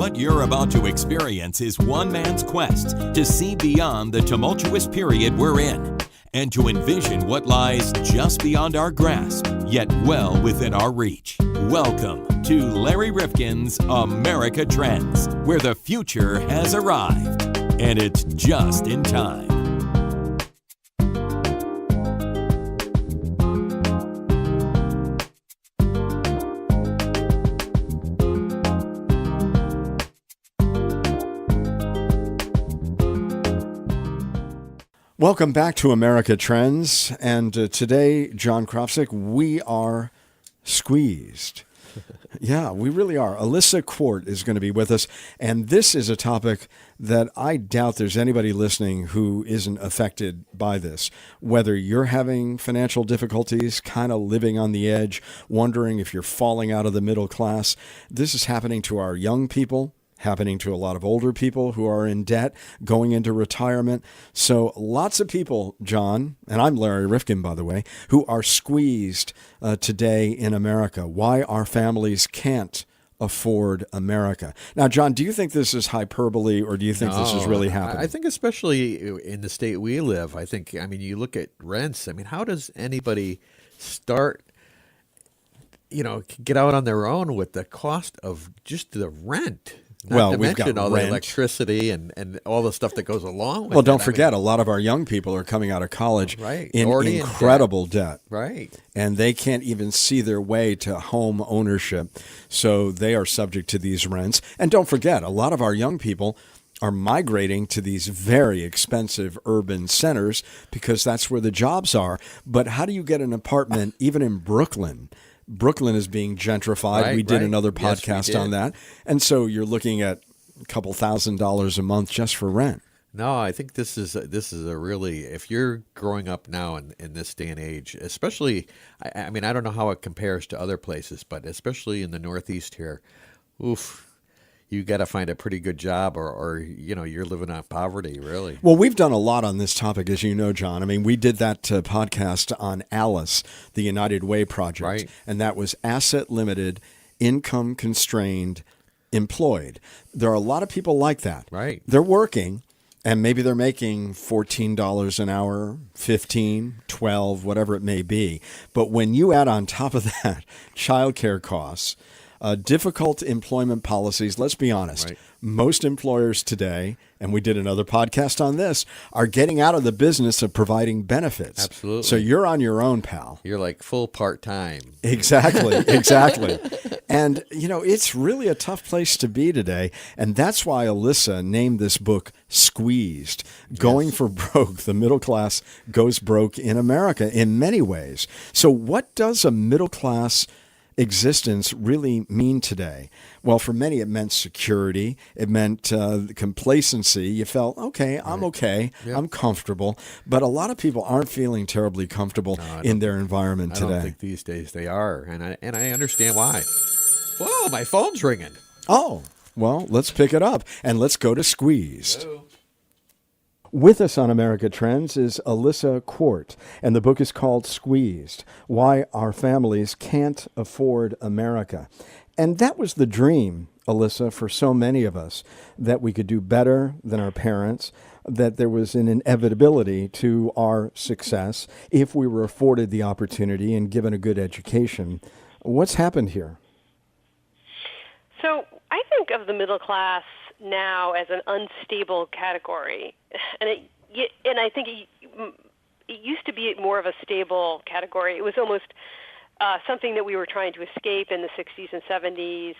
What you're about to experience is one man's quest to see beyond the tumultuous period we're in and to envision what lies just beyond our grasp, yet well within our reach. Welcome to Larry Rifkin's America Trends, where the future has arrived, and it's just in time. Welcome back to America Trends, and today, John Kropsic, we are squeezed. Yeah, we really are. Alissa Quart is going to be with us, and this is a topic that I doubt there's anybody listening who isn't affected by this. Whether you're having financial difficulties, kind of living on the edge, wondering if you're falling out of the middle class, this is happening to our young people, happening to a lot of older people who are in debt, going into retirement. So lots of people, John, and I'm Larry Rifkin, by the way, who are squeezed today in America. Why our families can't afford America. Now, John, do you think this is hyperbole, or do you think this is really happening? I think especially in the state we live, you look at rents. How does anybody start, get out on their own with the cost of just the rent? Not to mention all the electricity and all the stuff that goes along with it. Well, don't forget, a lot of our young people are coming out of college in incredible debt. Right. And they can't even see their way to home ownership. So they are subject to these rents. And don't forget, a lot of our young people are migrating to these very expensive urban centers because that's where the jobs are. But how do you get an apartment even in Brooklyn? Brooklyn is being gentrified. We did another podcast on that. And so you're looking at a couple $1,000s a month just for rent. No, I think this is a really, if you're growing up now in this day and age, especially, I don't know how it compares to other places, but especially in the Northeast here, you got to find a pretty good job or you're living on poverty, really. Well, we've done a lot on this topic, as you know, John. We did that podcast on ALICE, the United Way Project, and that was asset limited, income constrained, employed. There are a lot of people like that. Right. They're working, and maybe they're making $14 an hour, $15, $12, whatever it may be. But when you add on top of that childcare costs, difficult employment policies, let's be honest. Most employers today, and we did another podcast on this, are getting out of the business of providing benefits. Absolutely. So you're on your own, pal. You're like full part-time. Exactly. And, it's really a tough place to be today. And that's why Alissa named this book Squeezed. Going for broke. The middle class goes broke in America in many ways. So what does a middle class existence really mean today? Well, for many, it meant security. It meant complacency. You felt, okay, I'm okay. Yep. I'm comfortable. But a lot of people aren't feeling terribly comfortable in their environment today. I don't think these days they are. And I understand why. Whoa, my phone's ringing. Oh, well, let's pick it up and let's go to Squeezed. Hello. With us on America Trends is Alissa Quart, and the book is called Squeezed: Why Our Families Can't Afford America. And that was the dream, Alissa, for so many of us, that we could do better than our parents, that there was an inevitability to our success if we were afforded the opportunity and given a good education. What's happened here? So I think of the middle class now as an unstable category, and I think it used to be more of a stable category. It was almost something that we were trying to escape in the 60s and 70s.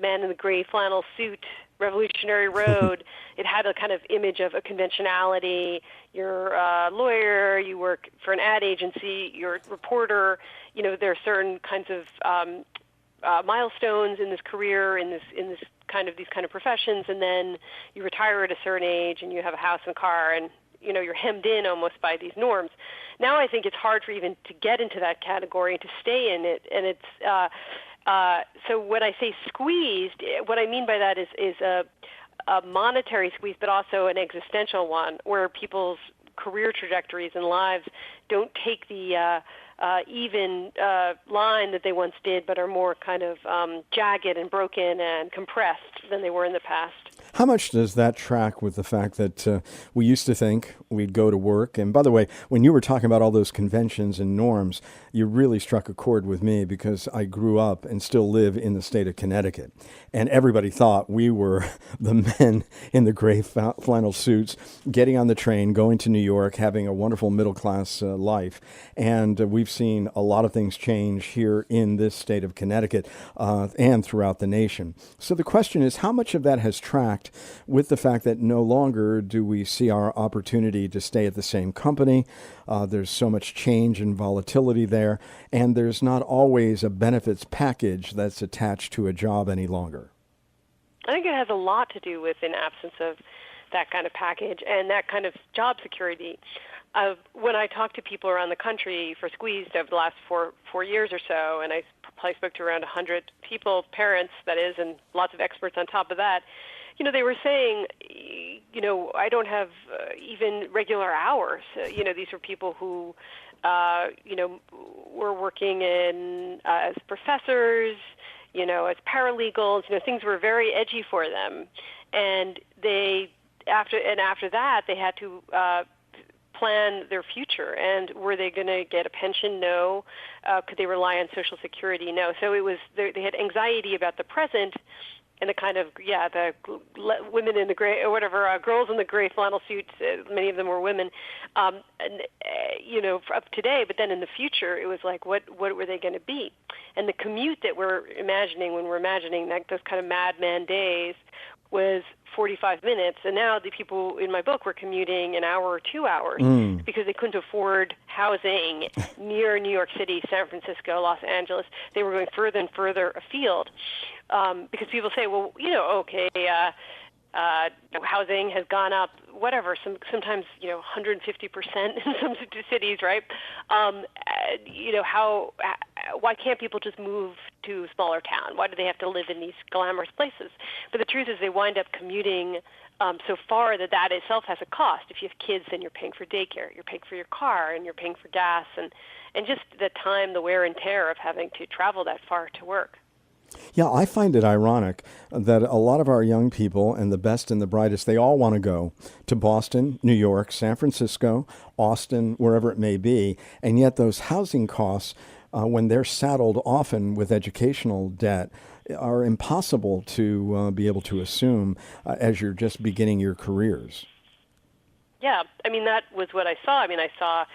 Man in the gray flannel suit, Revolutionary Road. It had a kind of image of a conventionality. You're a lawyer, you work for an ad agency, you're a reporter. There are certain kinds of milestones in this career, in these kind of professions, and then you retire at a certain age and you have a house and car, and you're hemmed in almost by these norms. Now I think it's hard for even to get into that category and to stay in it, and it's so when I say squeezed, what I mean by that is a monetary squeeze, but also an existential one, where people's career trajectories and lives don't take the even line that they once did, but are more kind of jagged and broken and compressed than they were in the past. How much does that track with the fact that we used to think we'd go to work? And by the way, when you were talking about all those conventions and norms, you really struck a chord with me because I grew up and still live in the state of Connecticut. And everybody thought we were the men in the gray flannel suits getting on the train, going to New York, having a wonderful middle-class life. And we've seen a lot of things change here in this state of Connecticut and throughout the nation. So the question is, how much of that has tracked with the fact that no longer do we see our opportunity to stay at the same company? There's so much change and volatility there, and there's not always a benefits package that's attached to a job any longer. I think it has a lot to do with an absence of that kind of package and that kind of job security. When I talk to people around the country for Squeezed over the last four years or so, and I probably spoke to around 100 people, parents, that is, and lots of experts on top of that, they were saying, I don't have even regular hours. These were people who, were working as professors, as paralegals. Things were very edgy for them, and after that, they had to plan their future. And were they going to get a pension? No. Could they rely on Social Security? No. So it was they had anxiety about the present. And the kind of, the women in the gray, or whatever, girls in the gray flannel suits, many of them were women, up today. But then in the future, it was like, what were they going to be? And the commute that we're imagining when we're imagining those kind of Mad Men days was 45 minutes. And now the people in my book were commuting an hour or 2 hours because they couldn't afford housing near New York City, San Francisco, Los Angeles. They were going further and further afield. Because people say, well, housing has gone up, whatever, sometimes 150% in some cities, right? Why can't people just move to a smaller town? Why do they have to live in these glamorous places? But the truth is, they wind up commuting so far that itself has a cost. If you have kids, then you're paying for daycare, you're paying for your car, and you're paying for gas, and just the time, the wear and tear of having to travel that far to work. Yeah, I find it ironic that a lot of our young people and the best and the brightest, they all want to go to Boston, New York, San Francisco, Austin, wherever it may be. And yet those housing costs, when they're saddled often with educational debt, are impossible to be able to assume as you're just beginning your careers. Yeah, that was what I saw. I saw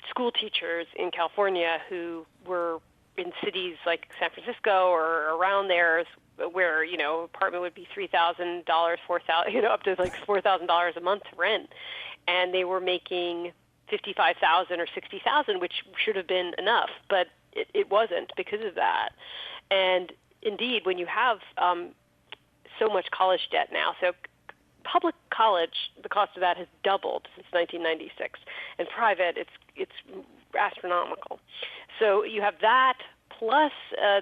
school teachers in California who were in cities like San Francisco or around there, where apartment would be $3,000, $4,000, up to like $4,000 a month rent, and they were making $55,000 or $60,000, which should have been enough, but it wasn't because of that. And indeed, when you have so much college debt now, so public college, the cost of that has doubled since 1996, and private, it's astronomical. So you have that plus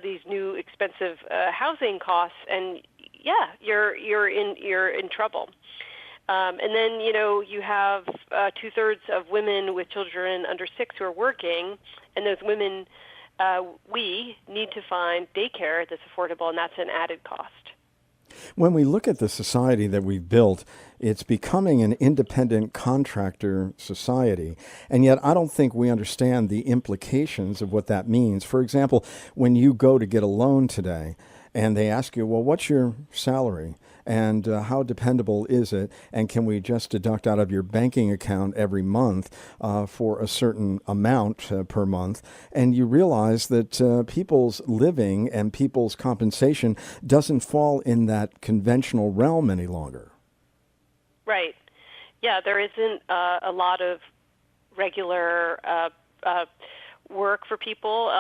these new expensive housing costs, and you're in trouble. And then you have 2/3 of women with children under 6 who are working, and those women we need to find daycare that's affordable, and that's an added cost. When we look at the society that we've built, it's becoming an independent contractor society. And yet I don't think we understand the implications of what that means. For example, when you go to get a loan today and they ask you, well, what's your salary? And how dependable is it? And can we just deduct out of your banking account every month for a certain amount per month? And you realize that people's living and people's compensation doesn't fall in that conventional realm any longer. Right. Yeah, there isn't a lot of regular work for people.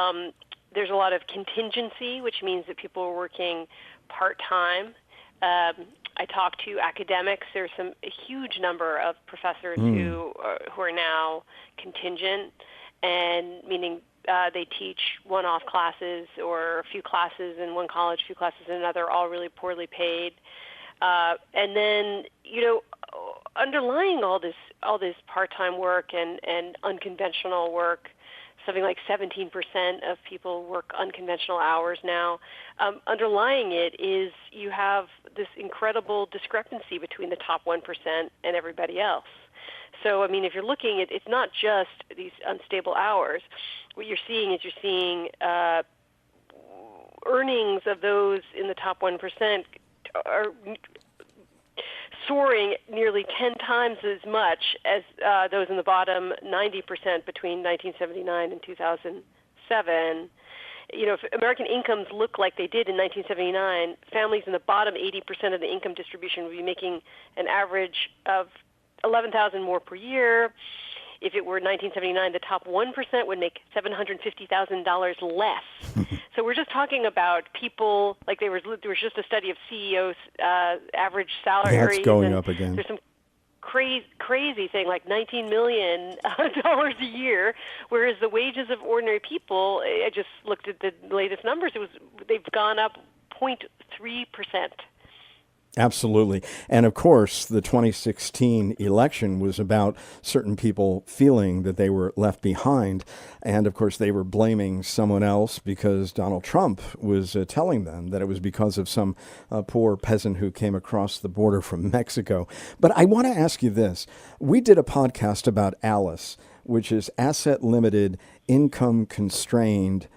There's a lot of contingency, which means that people are working part-time. I talk to academics. There's a huge number of professors who are now contingent, and meaning they teach one-off classes or a few classes in one college, a few classes in another, all really poorly paid. And then, underlying all this all this part-time work and unconventional work. Something like 17% of people work unconventional hours now. Underlying it is you have this incredible discrepancy between the top 1% and everybody else. So, I mean, if you're looking at, it's not just these unstable hours. What you're seeing is earnings of those in the top 1% are soaring nearly 10 times as much as those in the bottom 90% between 1979 and 2007. You know, if American incomes look like they did in 1979, families in the bottom 80% of the income distribution would be making an average of $11,000 more per year. If it were 1979, the top 1% would make $750,000 less. So we're just talking about people, like there was just a study of CEOs' average salaries. That's going up again. There's some crazy thing like $19 million a year, whereas the wages of ordinary people, I just looked at the latest numbers, they've gone up 0.3%. Absolutely. And of course, the 2016 election was about certain people feeling that they were left behind. And of course, they were blaming someone else because Donald Trump was telling them that it was because of some poor peasant who came across the border from Mexico. But I want to ask you this. We did a podcast about ALICE, which is asset limited, income constrained,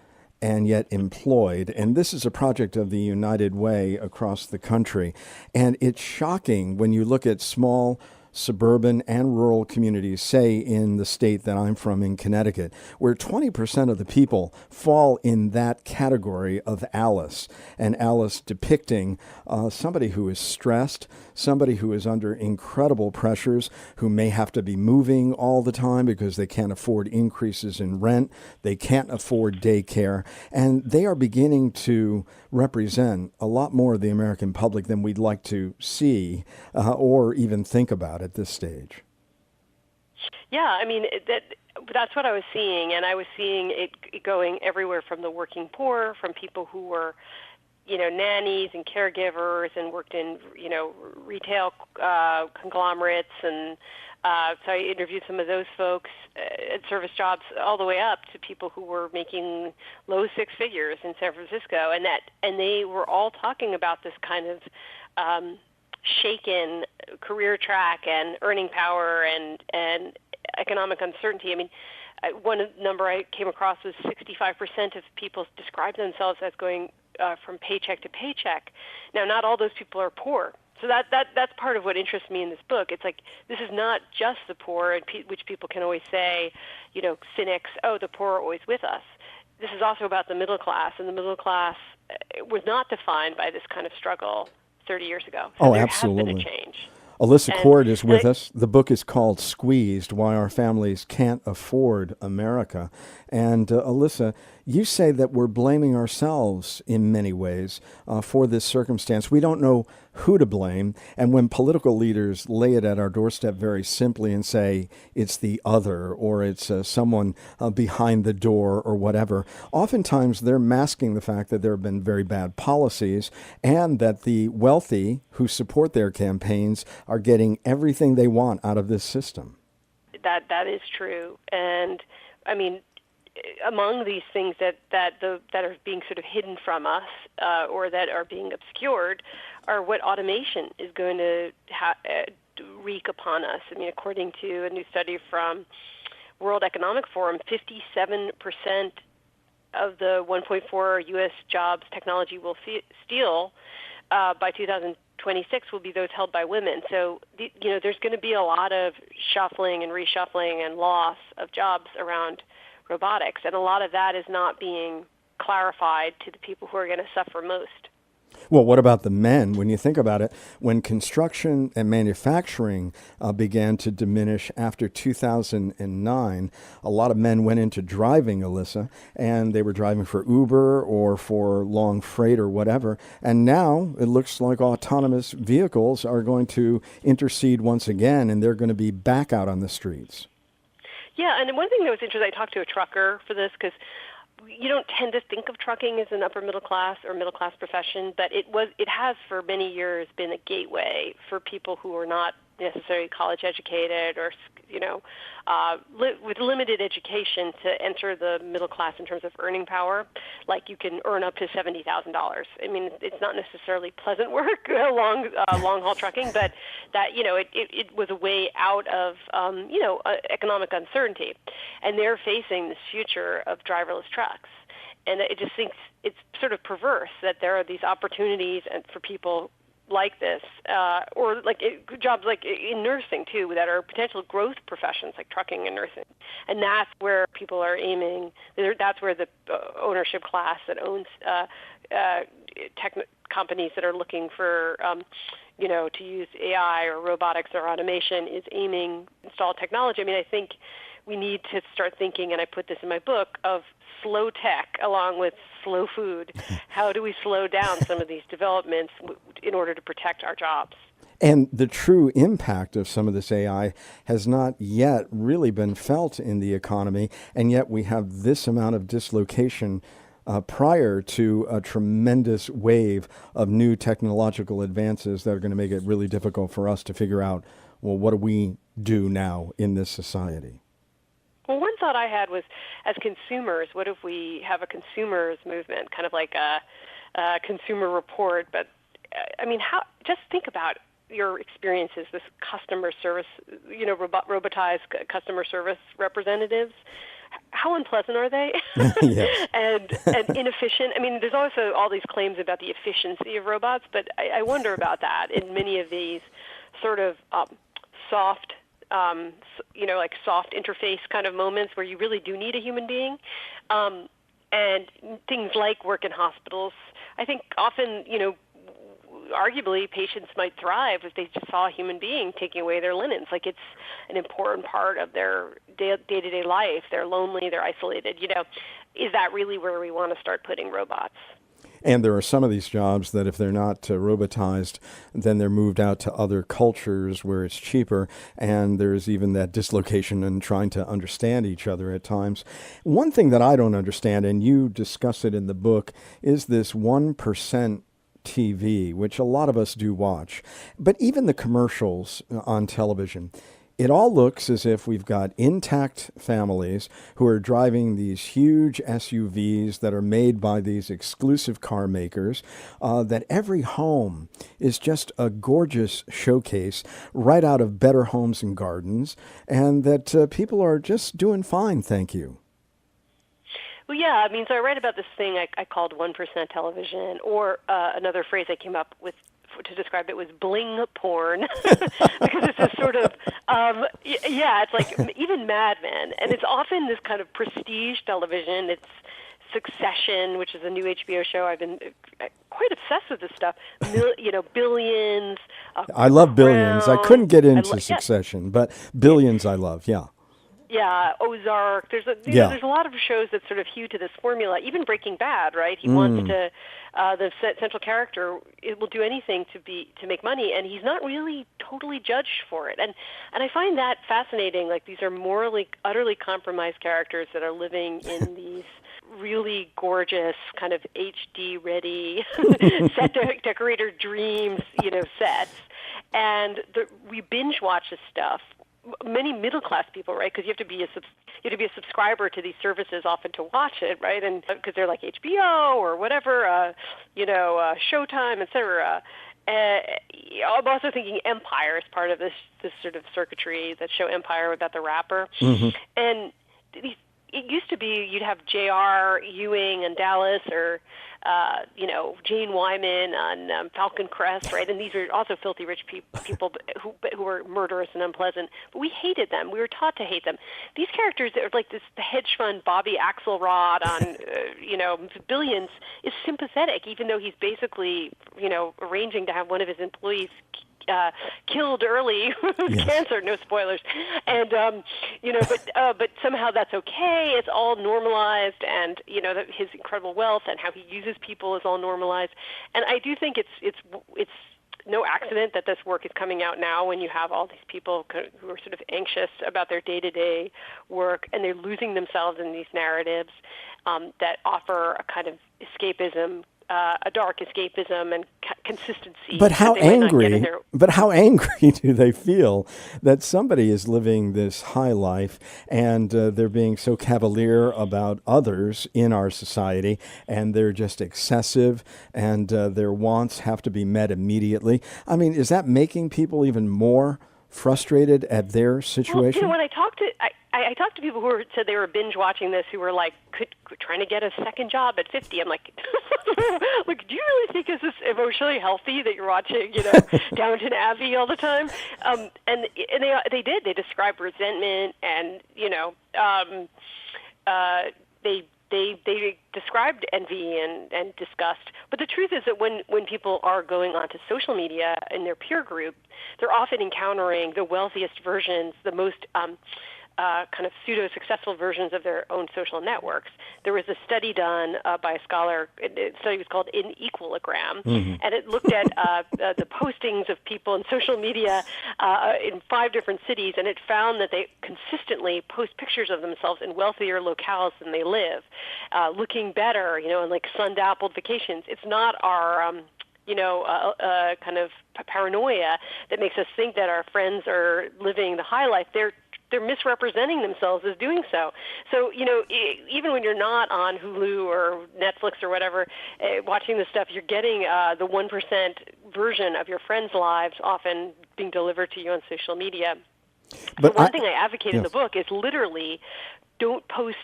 and yet employed. And this is a project of the United Way across the country. And it's shocking when you look at small suburban and rural communities, say in the state that I'm from in Connecticut, where 20% of the people fall in that category of ALICE, and ALICE depicting somebody who is stressed, somebody who is under incredible pressures, who may have to be moving all the time because they can't afford increases in rent, they can't afford daycare, and they are beginning to represent a lot more of the American public than we'd like to see or even think about at this stage. Yeah, I mean, that's what I was seeing, and I was seeing it going everywhere from the working poor, from people who were, nannies and caregivers and worked in, retail conglomerates, and so I interviewed some of those folks at service jobs, all the way up to people who were making low six figures in San Francisco, and they were all talking about this kind of shaken career track and earning power and economic uncertainty. I mean, one number I came across was 65% of people describe themselves as going from paycheck to paycheck. Now, not all those people are poor. So that's part of what interests me in this book. It's like, this is not just the poor, which people can always say, cynics, oh, the poor are always with us. This is also about the middle class, and the middle class was not defined by this kind of struggle 30 years ago. So there absolutely. has been a change. Alissa Quart is with us. The book is called Squeezed, Why Our Families Can't Afford America. And Alissa, you say that we're blaming ourselves in many ways for this circumstance. We don't know who to blame. And when political leaders lay it at our doorstep very simply and say it's the other, or it's someone behind the door or whatever, oftentimes they're masking the fact that there have been very bad policies and that the wealthy who support their campaigns are getting everything they want out of this system. That is true. And I mean, among these things that are being sort of hidden from us or that are being obscured are what automation is going to wreak upon us. I mean, according to a new study from World Economic Forum, 57% of the 1.4 U.S. jobs technology will steal by 2026 will be those held by women. So, there's going to be a lot of shuffling and reshuffling and loss of jobs around robotics, and a lot of that is not being clarified to the people who are going to suffer most. Well, what about the men? When you think about it, when construction and manufacturing began to diminish after 2009, a lot of men went into driving, Alissa, and they were driving for Uber or for long freight or whatever. And now it looks like autonomous vehicles are going to intercede once again, and they're going to be back out on the streets. Yeah, and one thing that was interesting, I talked to a trucker for this because you don't tend to think of trucking as an upper middle class or middle class profession, but it has for many years been a gateway for people who are not necessarily college educated or with limited education to enter the middle class in terms of earning power. Like you can earn up to $70,000. I mean, it's not necessarily pleasant work, long haul trucking, but that it was a way out of economic uncertainty, and they're facing this future of driverless trucks. And I just think it's sort of perverse that there are these opportunities and for people like this, or like jobs like in nursing too, that are potential growth professions like trucking and nursing, and that's where people are aiming. That's where the ownership class that owns tech companies that are looking for, to use AI or robotics or automation is aiming install technology. I mean, I think we need to start thinking, and I put this in my book, of slow tech along with slow food. How do we slow down some of these developments in order to protect our jobs? And the true impact of some of this AI has not yet really been felt in the economy, and yet we have this amount of dislocation prior to a tremendous wave of new technological advances that are going to make it really difficult for us to figure out, well, what do we do now in this society? Well, one thought I had was, as consumers, what if we have a consumers movement, kind of like a consumer report? But I mean, just think about your experiences, this customer service, robotized customer service representatives. How unpleasant are they? Yes. and inefficient. I mean, there's also all these claims about the efficiency of robots, but I wonder about that in many of these sort of soft, like soft interface kind of moments where you really do need a human being. And things like work in hospitals, I think often, arguably patients might thrive if they just saw a human being taking away their linens. Like it's an important part of their day-to-day life. They're lonely, they're isolated. Is that really where we want to start putting robots? And there are some of these jobs that if they're not robotized, then they're moved out to other cultures where it's cheaper. And there's even that dislocation in trying to understand each other at times. One thing that I don't understand, and you discuss it in the book, is this 1% TV, which a lot of us do watch. But even the commercials on television, it all looks as if we've got intact families who are driving these huge SUVs that are made by these exclusive car makers, that every home is just a gorgeous showcase right out of Better Homes and Gardens, and that people are just doing fine, thank you. Well, yeah, I mean, so I write about this thing I called 1% television, or another phrase I came up with to describe it was bling porn, because it's this sort of, it's like even Mad Men, and it's often this kind of prestige television. It's Succession, which is a new HBO show. I've been quite obsessed with this stuff. Billions. I love Billions. I couldn't get into Succession, but Billions I love, yeah. Yeah, Ozark. There's a lot of shows that sort of hew to this formula. Even Breaking Bad, right? He wants to the central character will do anything to make money, and he's not really totally judged for it. And I find that fascinating. Like these are morally utterly compromised characters that are living in these really gorgeous kind of HD ready set decorator dreams, sets, and we binge watch this stuff. Many middle-class people, right? Because you have to be a subscriber to these services often to watch it, right? And because they're like HBO or whatever, Showtime, etc. I'm also thinking Empire is part of this sort of circuitry. That show Empire about the rapper, and it used to be you'd have J.R. Ewing and Dallas, or Jane Wyman on Falcon Crest, right? And these are also filthy rich people who were murderous and unpleasant. But we hated them. We were taught to hate them. These characters are like the hedge fund Bobby Axelrod on Billions is sympathetic, even though he's basically arranging to have one of his employees killed early with cancer. No spoilers. And but somehow that's okay. It's all normalized, and his incredible wealth and how he uses people is all normalized. And I do think it's no accident that this work is coming out now when you have all these people who are sort of anxious about their day-to-day work, and they're losing themselves in these narratives that offer a kind of escapism a dark escapism and consistency. But how that they might not get in angry? their- But how angry do they feel that somebody is living this high life and they're being so cavalier about others in our society, and they're just excessive, and their wants have to be met immediately? I mean, is that making people even more frustrated at their Well, situation? when I talked to I talked to people who said they were binge watching this, who were like trying to get a second job at 50. I'm like, like, do you really think this is emotionally healthy that you're watching, Downton Abbey all the time? And they described resentment, and they described envy and disgust. But the truth is that when people are going onto social media in their peer group, they're often encountering the wealthiest versions, the most kind of pseudo-successful versions of their own social networks. There was a study done by a scholar. The study was called In Equiligram, and it looked at the postings of people in social media in 5 different cities, and it found that they consistently post pictures of themselves in wealthier locales than they live, looking better, in like sun-dappled vacations. It's not our kind of paranoia that makes us think that our friends are living the high life. They're misrepresenting themselves as doing so. So, even when you're not on Hulu or Netflix or whatever, watching this stuff, you're getting the 1% version of your friends' lives often being delivered to you on social media. But one thing I advocate in the book is literally don't post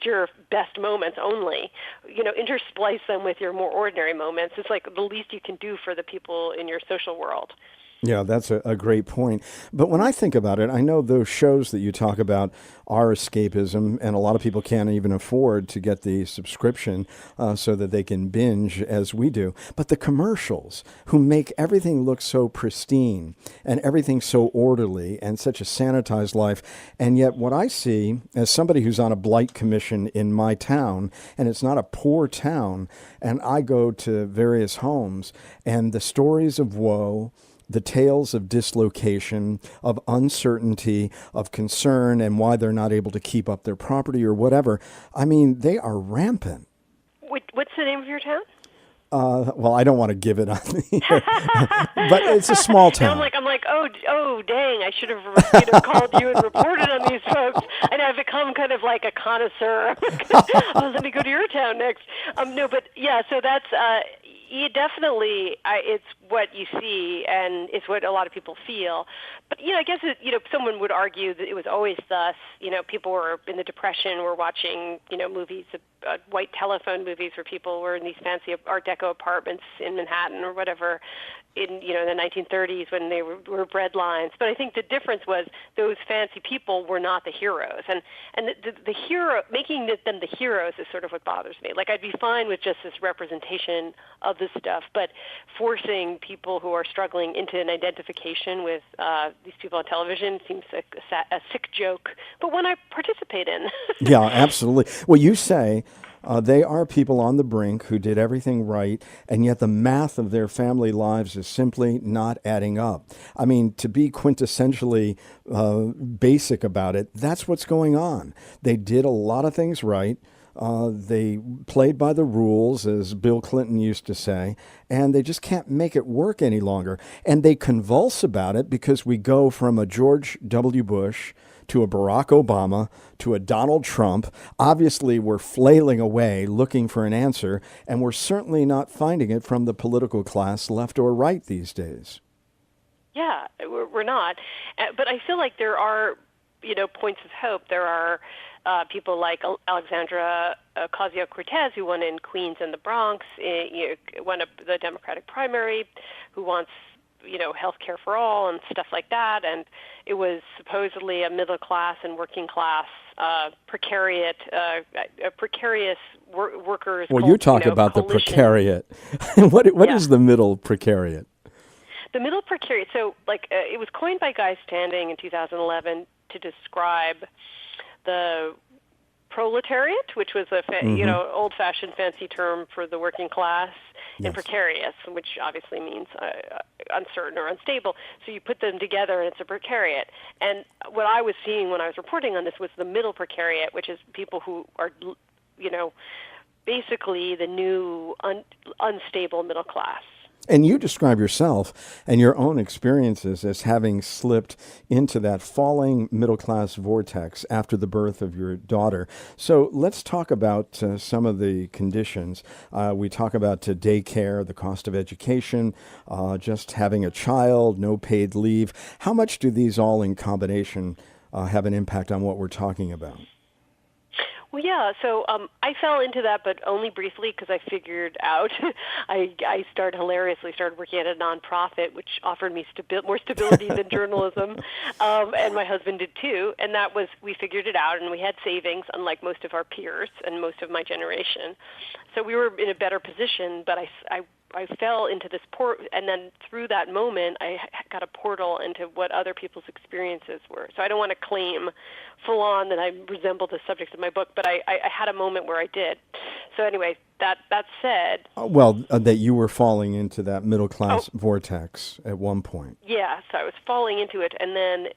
your best moments only. Intersplice them with your more ordinary moments. It's like the least you can do for the people in your social world. Yeah, that's a great point. But when I think about it, I know those shows that you talk about are escapism, and a lot of people can't even afford to get the subscription so that they can binge as we do. But the commercials, who make everything look so pristine and everything so orderly and such a sanitized life, and yet what I see as somebody who's on a blight commission in my town, and it's not a poor town, and I go to various homes, and the stories of woe, the tales of dislocation, of uncertainty, of concern, and why they're not able to keep up their property or whatever. I mean, they are rampant. What's the name of your town? Well, I don't want to give it on the air, but it's a small town. I'm like, oh, dang! I should have, called you and reported on these folks. And I've become kind of like a connoisseur. Let me go to your town next. No, but yeah, so that's. Definitely, it's what you see, and it's what a lot of people feel. But I guess someone would argue that it was always thus. People were in the Depression, were watching movies, white telephone movies, where people were in these fancy Art Deco apartments in Manhattan or whatever, in the 1930s when they were bread lines. But I think the difference was those fancy people were not the heroes, and the hero, making them the heroes is sort of what bothers me. Like, I'd be fine with just this representation of this stuff, but forcing people who are struggling into an identification with these people on television seems a sick joke, but one I participate in. Yeah, absolutely. Well, you say they are people on the brink who did everything right, and yet the math of their family lives is simply not adding up. I mean, to be quintessentially basic about it, that's what's going on. They did a lot of things right. They played by the rules, as Bill Clinton used to say, and they just can't make it work any longer. And they convulse about it because we go from a George W. Bush to a Barack Obama to a Donald Trump. Obviously, we're flailing away looking for an answer, and we're certainly not finding it from the political class, left or right, these days. Yeah, we're not. But I feel like there are, points of hope. There are people like Alexandra Ocasio-Cortez, who won in Queens and the Bronx, won the Democratic primary, who wants health care for all and stuff like that. And it was supposedly a middle class and working class precarious workers. Well, you talk about coalition. The precariat. What is the middle precariat? The middle precariat. So, it was coined by Guy Standing in 2011 to describe the proletariat, which was a old-fashioned fancy term for the working class, and precarious, which obviously means uncertain or unstable. So you put them together, and it's a precariat. And what I was seeing when I was reporting on this was the middle precariat, which is people who are, basically the new unstable middle class. And you describe yourself and your own experiences as having slipped into that falling middle class vortex after the birth of your daughter. So let's talk about some of the conditions. We talk about daycare, the cost of education, just having a child, no paid leave. How much do these all in combination have an impact on what we're talking about? Well, yeah. So I fell into that, but only briefly because I figured out. I hilariously started working at a nonprofit, which offered me more stability than journalism, and my husband did too. And we figured it out, and we had savings, unlike most of our peers and most of my generation. So we were in a better position. But I fell into this and then through that moment, I got a portal into what other people's experiences were. So I don't want to claim full on that I resemble the subject of my book, but I had a moment where I did. So anyway, that said... that you were falling into that middle-class vortex at one point. Yeah, so I was falling into it,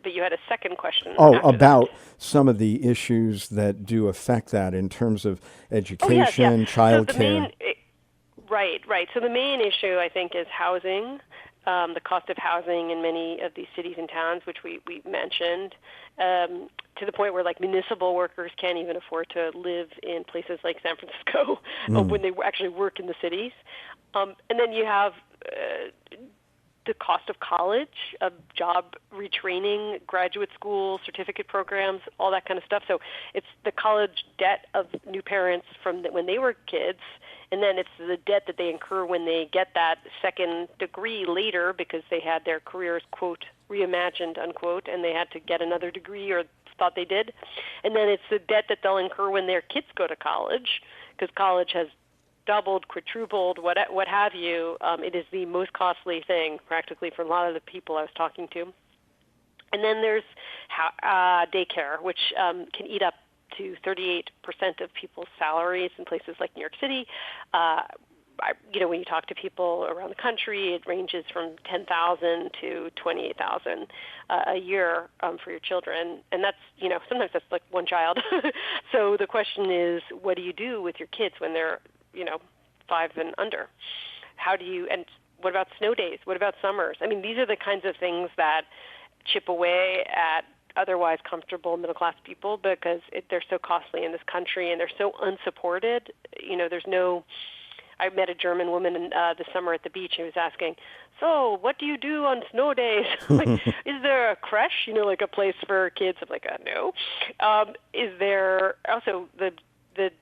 but you had a second question. About some of the issues that do affect that in terms of education, childcare. Right. So the main issue, I think, is housing, the cost of housing in many of these cities and towns, which we mentioned, to the point where municipal workers can't even afford to live in places like San Francisco when they actually work in the cities. And then you have the cost of college, of job retraining, graduate school, certificate programs, all that kind of stuff. So it's the college debt of new parents from when they were kids, and then it's the debt that they incur when they get that second degree later because they had their careers, quote, reimagined, unquote, and they had to get another degree or thought they did. And then it's the debt that they'll incur when their kids go to college because college has doubled, quadrupled, what have you. It is the most costly thing practically for a lot of the people I was talking to. And then there's daycare, which can eat up to 38% of people's salaries in places like New York City. When you talk to people around the country, it ranges from $10,000 to $28,000 a year for your children, and that's sometimes that's like one child. So the question is, what do you do with your kids when they're 5 and under? And what about snow days? What about summers? I mean, these are the kinds of things that chip away at otherwise comfortable middle-class people because they're so costly in this country and they're so unsupported. I met a German woman this summer at the beach who was asking, so what do you do on snow days? Is there a creche, like a place for kids? I'm like, no. Is there also the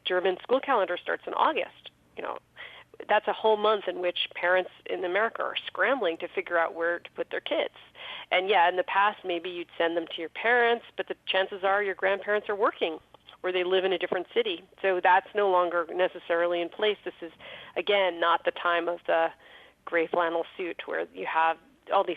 German school calendar starts in August? That's a whole month in which parents in America are scrambling to figure out where to put their kids. And yeah, in the past, maybe you'd send them to your parents, but the chances are your grandparents are working or they live in a different city. So that's no longer necessarily in place. This is, again, not the time of the gray flannel suit where you have all these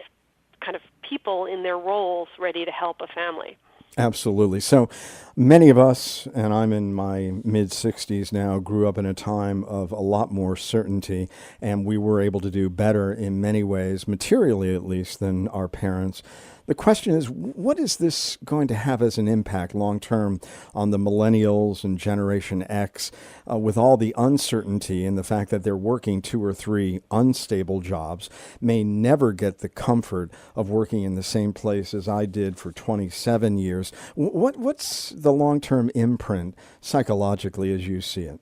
kind of people in their roles ready to help a family. Absolutely. So many of us, and I'm in my mid-60s now, grew up in a time of a lot more certainty, and we were able to do better in many ways, materially at least, than our parents. The question is, what is this going to have as an impact long-term on the millennials and Generation X with all the uncertainty and the fact that they're working 2 or 3 unstable jobs, may never get the comfort of working in the same place as I did for 27 years? What's the long-term imprint psychologically as you see it?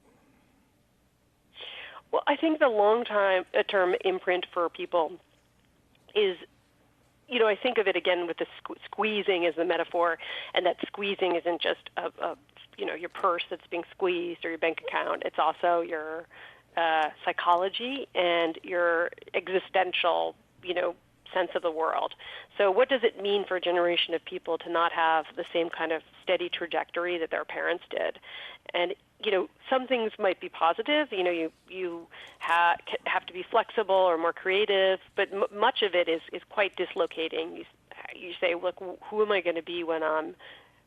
Well, I think the long-term imprint for people is, I think of it again with the squeezing as the metaphor, and that squeezing isn't just your purse that's being squeezed or your bank account. It's also your psychology and your existential, sense of the world. So what does it mean for a generation of people to not have the same kind of steady trajectory that their parents did? And some things might be positive. You have to be flexible or more creative, but much of it is quite dislocating. You say, look, who am I going to be when I'm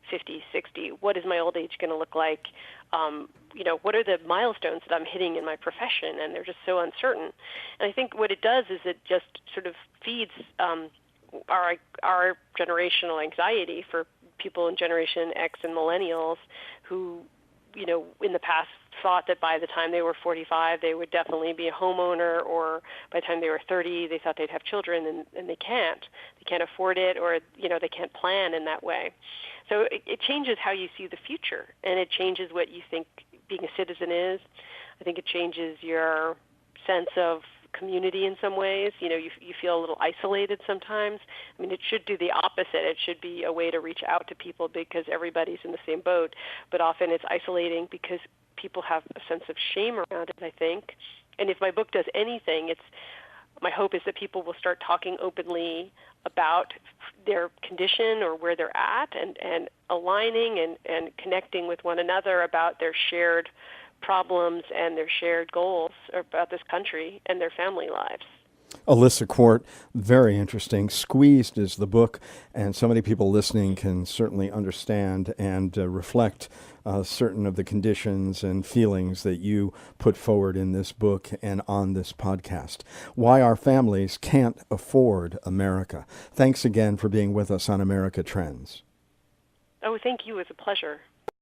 50, 60? What is my old age going to look like? What are the milestones that I'm hitting in my profession? And they're just so uncertain. And I think what it does is it just sort of feeds our generational anxiety for people in Generation X and millennials who in the past thought that by the time they were 45, they would definitely be a homeowner, or by the time they were 30, they thought they'd have children, and they can't. They can't afford it, or, they can't plan in that way. So it changes how you see the future, and it changes what you think being a citizen is. I think it changes your sense of community in some ways. You feel a little isolated sometimes. I mean, it should do the opposite. It should be a way to reach out to people because everybody's in the same boat, but often it's isolating because people have a sense of shame around it, I think. And if my book does anything, my hope is that people will start talking openly about their condition or where they're at, and aligning and connecting with one another about their shared problems and their shared goals about this country and their family lives. Alissa Quart, very interesting. Squeezed is the book, and so many people listening can certainly understand and reflect certain of the conditions and feelings that you put forward in this book and on this podcast. Why Our Families Can't Afford America. Thanks again for being with us on America Trends. Oh, thank you. It was a pleasure.